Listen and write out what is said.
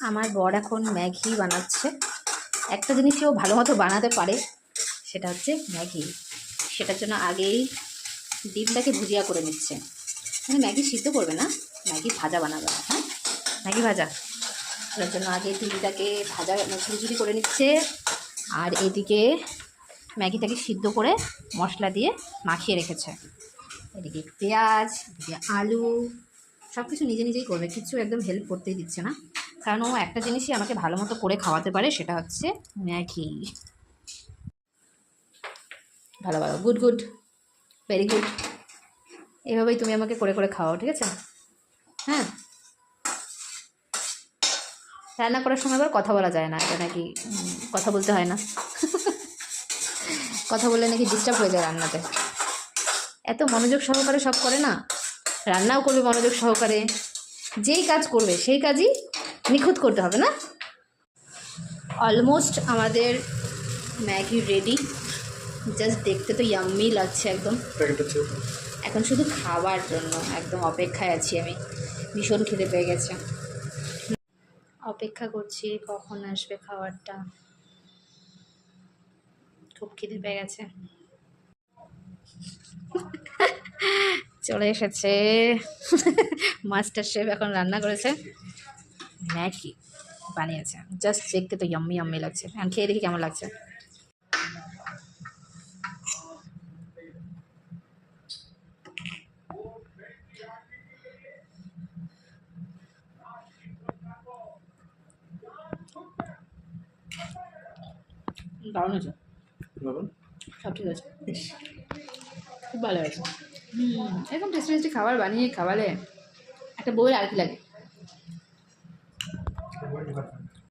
আমার বর এখন ম্যাগি বানাচ্ছে। একটা জিনিসও ভালো মতো বানাতে পারে, সেটা হচ্ছে ম্যাগি। সেটার জন্য আগেই ডিমটাকে ভুজিয়া করে নিচ্ছে। মানে ম্যাগি সিদ্ধ করবে না, ম্যাগি ভাজা বানাবে। হ্যাঁ, ম্যাগি ভাজা। তার জন্য আগে ডিমটাকে ভাজা ঝুরঝুরি করে নিচ্ছে, আর এদিকে ম্যাগিটাকে সিদ্ধ করে মশলা দিয়ে মাখিয়ে রেখেছে। এদিকে পেঁয়াজ, এদিকে আলু, সব কিছু নিজে নিজেই করবে, কিছু একদম হেল্প করতেই দিচ্ছে না। কারণ ও একটা জিনিসই আমাকে ভালো মতো করে খাওয়াতে পারে, সেটা হচ্ছে ম্যাগি। ভালো ভালো, গুড গুড, ভেরি গুড। এভাবেই তুমি আমাকে করে করে খাওয়াও, ঠিক আছে? হ্যাঁ, রান্না করার সময় আবার কথা বলা যায় না, এটা নাকি কথা বলতে হয় না। কথা বললে নাকি ডিস্টার্ব হয়ে যায় রান্নাতে। এত মনোযোগ সহকারে সব করে না, রান্নাও করবে মনোযোগ সহকারে, যেই কাজ করবে সেই কাজই নিখুঁত করতে হবে না। অলমোস্ট আমাদের ম্যাগি রেডি, জাস্ট দেখতে তো ইয়াম্মি লাগছে একদম। এখন শুধু খাওয়ার জন্য একদম অপেক্ষায় আছি আমি, ভীষণ খিদে পেয়ে গেছে। অপেক্ষা করছি কখন আসবে খাবারটা, খুব খিদে পেয়ে গেছে। চলে এসেছে মাস্টার শেফ, এখন রান্না করেছে, ম্যাগি বানিয়েছে। জাস্ট দেখতে তো ইয়াম্মি ইয়াম্মি লাগছে। এখন খেয়ে দেখি কেমন লাগছে। দারুণ হয়েছে, সব ঠিক আছে, খুব ভালো হয়েছে। এরকম টেস্টি টেস্টি খাবার বানিয়ে খাওয়ালে একটা বউয়ের আর কি লাগে।